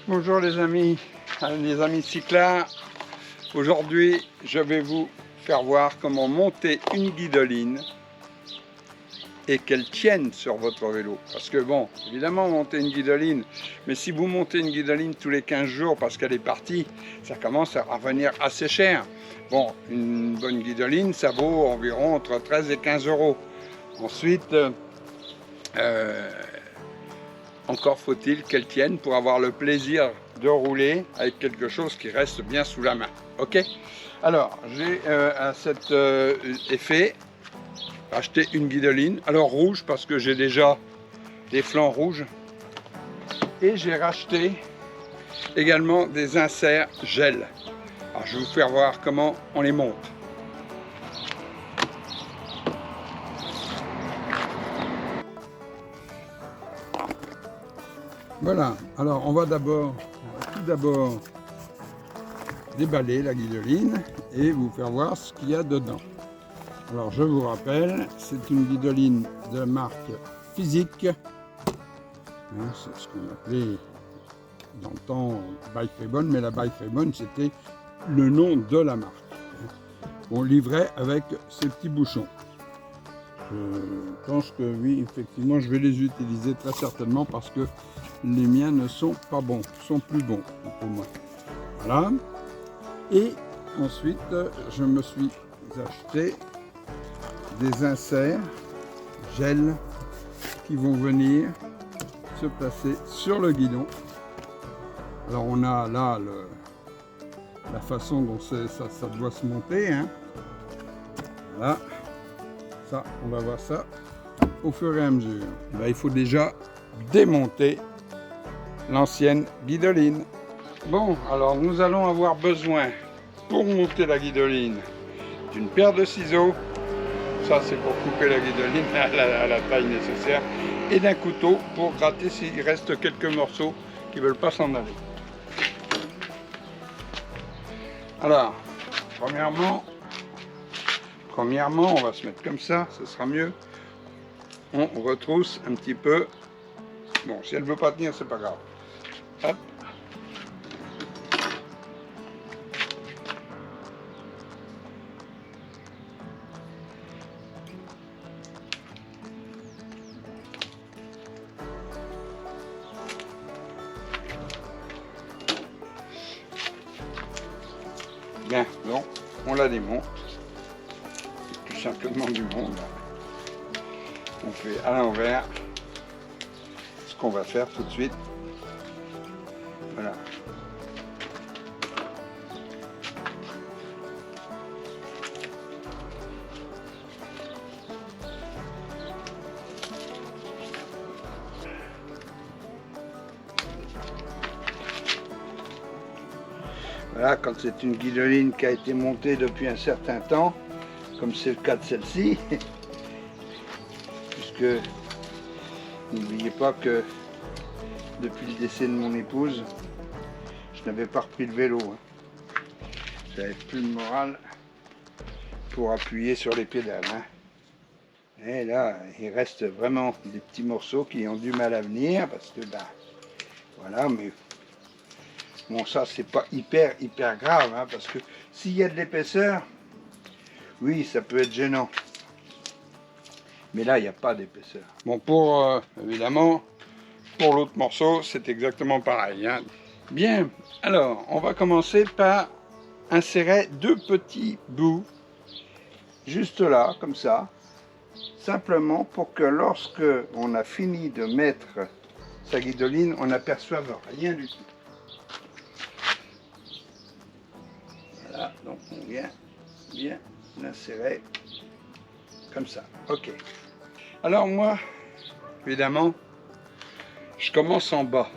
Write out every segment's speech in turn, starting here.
Bonjour les amis cyclards. Aujourd'hui, je vais vous faire voir comment monter une guidoline et qu'elle tienne sur votre vélo. Parce que bon, évidemment monter une guidoline, mais si vous montez une guidoline tous les 15 jours parce qu'elle est partie, ça commence à revenir assez cher. Bon, une bonne guidoline, ça vaut environ entre 13 et 15 euros. Ensuite, encore faut-il qu'elle tienne pour avoir le plaisir de rouler avec quelque chose qui reste bien sous la main. Ok? Alors, j'ai à cet effet acheté une guidoline. Alors rouge parce que j'ai déjà des flancs rouges. Et j'ai racheté également des inserts gel. Alors je vais vous faire voir comment on les monte. Voilà, alors on va tout d'abord déballer la guidoline et vous faire voir ce qu'il y a dedans. Alors je vous rappelle, c'est une guidoline de marque Physique, c'est ce qu'on appelait dans le temps Bike Ribbon, mais la Bike Ribbon c'était le nom de la marque. On livrait avec ces petits bouchons. Je pense que oui, effectivement, je vais les utiliser très certainement parce que les miens ne sont pas bons, sont plus bons pour moi. Voilà. Et ensuite, je me suis acheté des inserts gel qui vont venir se placer sur le guidon. Alors on a là la façon dont ça doit se monter. Hein. Voilà. Ça, on va voir ça au fur et à mesure. Là, il faut déjà démonter l'ancienne guidoline. Bon, alors nous allons avoir besoin, pour monter la guidoline, d'une paire de ciseaux. Ça, c'est pour couper la guidoline à la taille nécessaire. Et d'un couteau pour gratter s'il reste quelques morceaux qui ne veulent pas s'en aller. Alors, premièrement, on va se mettre comme ça, ce sera mieux. On retrousse un petit peu. Bon, si elle ne veut pas tenir, c'est pas grave. Hop. Bien, donc on la démonte. Tout simplement du monde. On fait à l'envers ce qu'on va faire tout de suite. Voilà. Voilà, quand c'est une guidoline qui a été montée depuis un certain temps, comme c'est le cas de celle-ci, puisque n'oubliez pas que depuis le décès de mon épouse, je n'avais pas repris le vélo. Hein. Je n'avais plus le moral pour appuyer sur les pédales. Hein. Et là, il reste vraiment des petits morceaux qui ont du mal à venir, parce que, ben, voilà, mais bon, ça, c'est pas hyper grave, hein, parce que s'il y a de l'épaisseur, oui, ça peut être gênant. Mais là, il n'y a pas d'épaisseur. Bon, évidemment, pour l'autre morceau, c'est exactement pareil. Hein. Bien, alors, on va commencer par insérer deux petits bouts, juste là, comme ça, simplement pour que lorsque on a fini de mettre sa guidoline, on n'aperçoive rien du tout. Voilà, donc on vient bien l'insérer comme ça. Ok. Alors moi, évidemment, je commence en bas.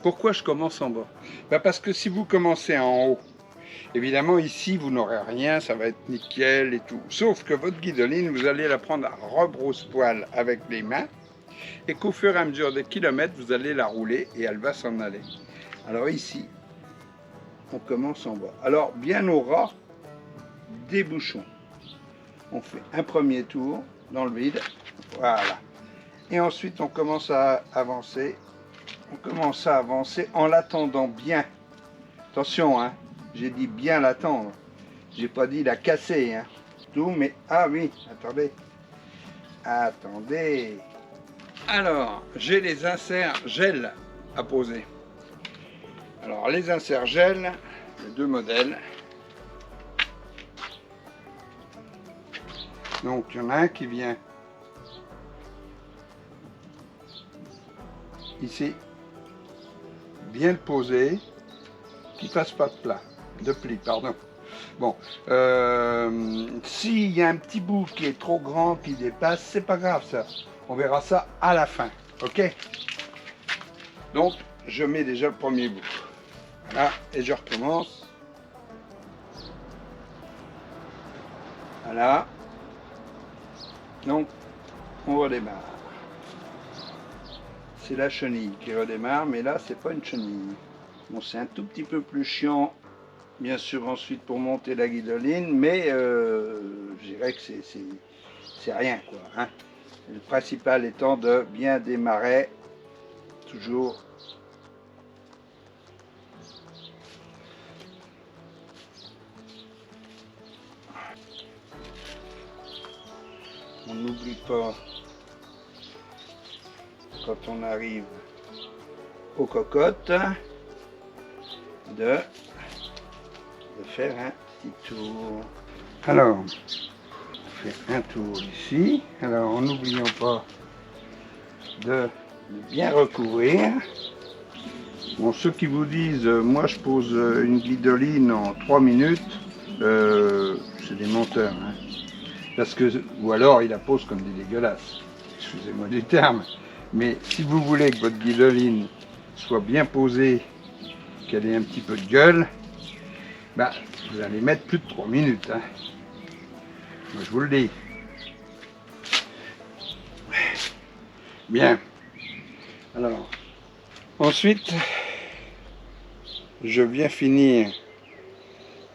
Pourquoi je commence en bas? Ben parce que si vous commencez en haut, évidemment ici vous n'aurez rien, ça va être nickel et tout. Sauf que votre guidoline, vous allez la prendre à rebrousse-poil avec les mains et qu'au fur et à mesure des kilomètres, vous allez la rouler et elle va s'en aller. Alors ici, on commence en bas. Alors bien au ras des bouchons. On fait un premier tour dans le vide, voilà. Et ensuite on commence à avancer on commence à avancer en l'attendant bien. Attention, hein, j'ai dit bien l'attendre. J'ai pas dit la casser, hein. Tout, mais ah oui, attendez. Attendez. Alors, j'ai les inserts gel à poser. Alors, les inserts gel, les deux modèles. Donc, il y en a un qui vient ici, bien le poser, qui passe pas de pli, pardon. Bon, s'il y a un petit bout qui est trop grand, qui dépasse, c'est pas grave ça. On verra ça à la fin, ok? Donc, je mets déjà le premier bout. Voilà, et je recommence. Voilà. Donc, on redémarre. C'est la chenille qui redémarre, mais là, c'est pas une chenille. Bon, c'est un tout petit peu plus chiant, bien sûr, ensuite pour monter la guidoline, mais je dirais que c'est rien, quoi. Hein. Le principal étant de bien démarrer, toujours. On n'oublie pas, quand on arrive aux cocottes, de faire un petit tour. Alors, on fait un tour ici. Alors, en n'oubliant pas de bien recouvrir. Bon, ceux qui vous disent, moi je pose une guidoline en 3 minutes, c'est des menteurs. Hein. Parce que, ou alors ils la posent comme des dégueulasses. Excusez-moi du terme. Mais si vous voulez que votre guidoline soit bien posée, qu'elle ait un petit peu de gueule, bah, vous allez mettre plus de 3 minutes. Hein. Moi, je vous le dis. Bien. Alors, ensuite, je viens finir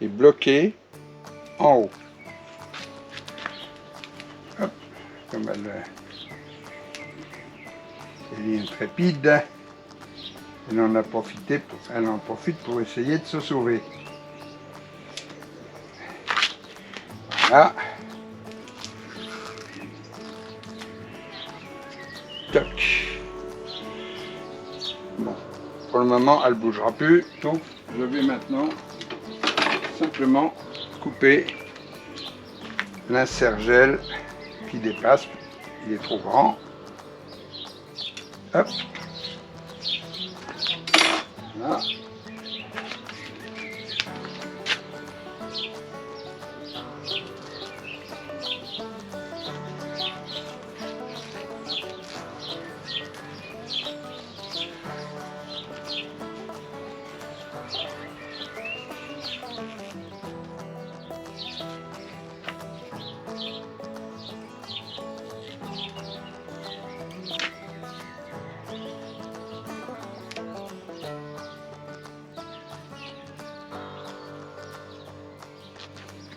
et bloquer en haut. Hop, comme elle est intrépide. Elle en profite pour essayer de se sauver. Voilà. Toc. Bon. Pour le moment, elle ne bougera plus. Donc, je vais maintenant simplement couper l'insert gel qui dépasse. Il est trop grand. Hop. Voilà.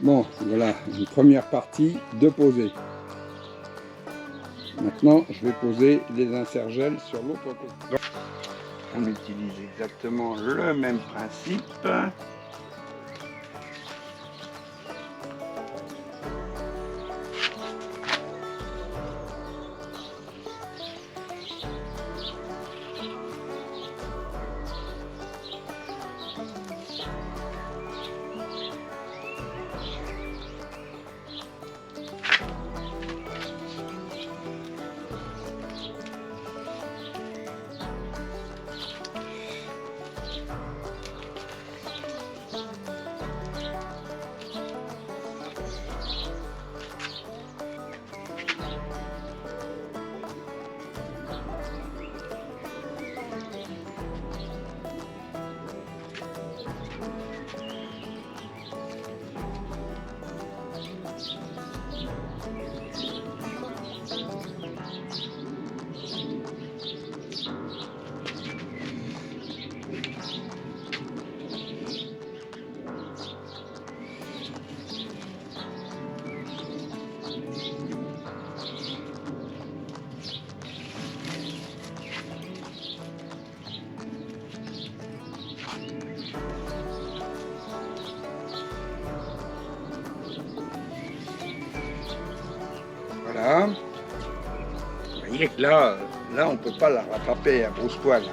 Bon, voilà, une première partie de poser. Maintenant, je vais poser les inserts gel sur l'autre côté. On utilise exactement le même principe. Là, on ne peut pas la rattraper à brosse-poil.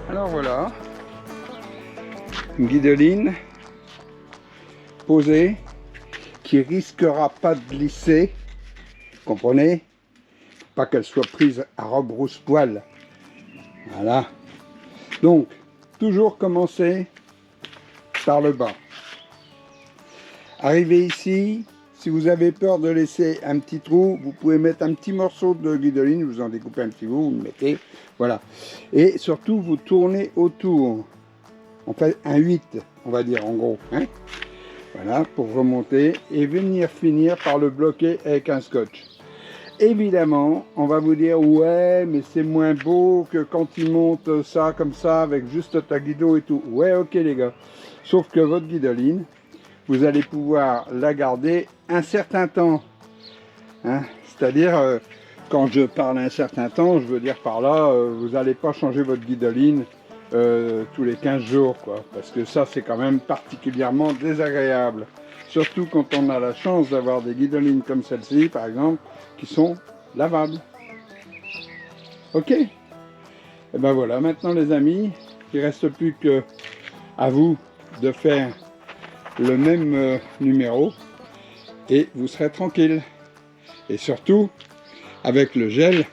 Alors voilà, une guidoline posée qui risquera pas de glisser, comprenez? Pas qu'elle soit prise à rebrousse-poil. Voilà. Donc, toujours commencer par le bas. Arrivez ici, si vous avez peur de laisser un petit trou, vous pouvez mettre un petit morceau de guidoline, vous en découpez un petit bout, vous le mettez, voilà. Et surtout, vous tournez autour. On fait un 8, on va dire en gros. Hein, voilà, pour remonter et venir finir par le bloquer avec un scotch. Évidemment, on va vous dire, ouais, mais c'est moins beau que quand il monte ça comme ça, avec juste ta guido et tout. Ouais, ok les gars. Sauf que votre guidoline, vous allez pouvoir la garder un certain temps. Hein, c'est-à-dire, quand je parle un certain temps, je veux dire par là, vous n'allez pas changer votre guidoline tous les 15 jours, quoi. Parce que ça, c'est quand même particulièrement désagréable. Surtout quand on a la chance d'avoir des guidolines comme celle-ci, par exemple, qui sont lavables. Ok? Et ben voilà, maintenant les amis, il ne reste plus que à vous de faire le même numéro et vous serez tranquille. Et surtout, avec le gel,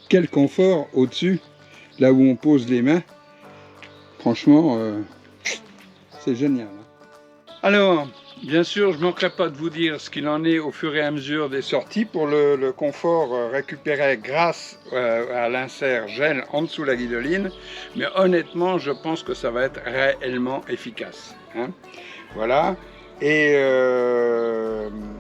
quel confort au-dessus, là où on pose les mains. Franchement, c'est génial. Alors, bien sûr, je ne manquerai pas de vous dire ce qu'il en est au fur et à mesure des sorties pour le confort récupéré grâce à l'insert gel en dessous de la guidoline. Mais honnêtement, je pense que ça va être réellement efficace. Hein. Voilà. Et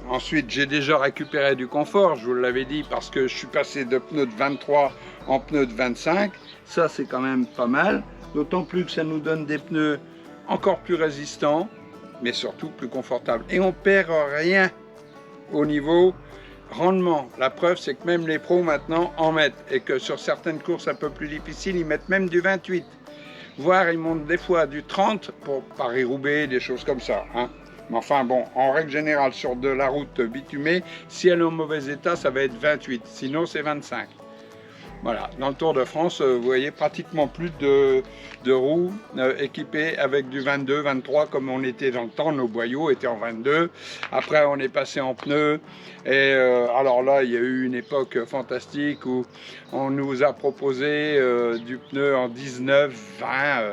ensuite, j'ai déjà récupéré du confort, je vous l'avais dit, parce que je suis passé de pneus de 23 en pneus de 25. Ça, c'est quand même pas mal. D'autant plus que ça nous donne des pneus encore plus résistants, mais surtout plus confortables. Et on perd rien au niveau rendement. La preuve, c'est que même les pros maintenant en mettent. Et que sur certaines courses un peu plus difficiles, ils mettent même du 28. Voire ils montent des fois du 30 pour Paris-Roubaix, des choses comme ça. Hein. Mais enfin bon, en règle générale, sur de la route bitumée, si elle est en mauvais état, ça va être 28. Sinon, c'est 25. Voilà, dans le Tour de France, vous voyez pratiquement plus de roues équipées avec du 22, 23 comme on était dans le temps, nos boyaux étaient en 22. Après, on est passé en pneus. Et alors là, il y a eu une époque fantastique où on nous a proposé du pneu en 19, 20.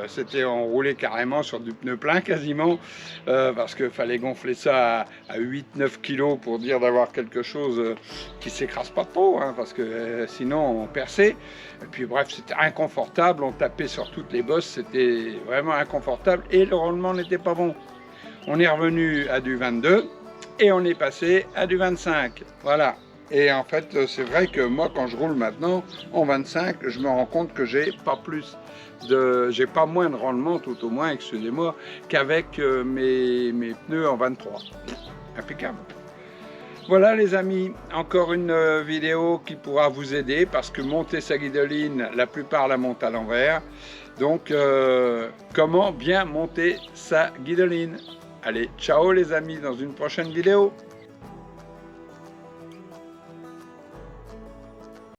C'était on roulait carrément sur du pneu plein quasiment parce qu'il fallait gonfler ça à 8-9 kilos pour dire d'avoir quelque chose qui s'écrase pas trop, hein, parce que sinon on perçait. Et puis bref, c'était inconfortable, on tapait sur toutes les bosses, c'était vraiment inconfortable et le rendement n'était pas bon. On est revenu à du 22 et on est passé à du 25, voilà. Et en fait, c'est vrai que moi, quand je roule maintenant en 25, je me rends compte que j'ai pas moins de rendement, tout au moins, excusez-moi, qu'avec mes pneus en 23. Impeccable. Voilà les amis, encore une vidéo qui pourra vous aider parce que monter sa guidoline, la plupart la montent à l'envers. Donc, comment bien monter sa guidoline? Allez, ciao les amis, dans une prochaine vidéo.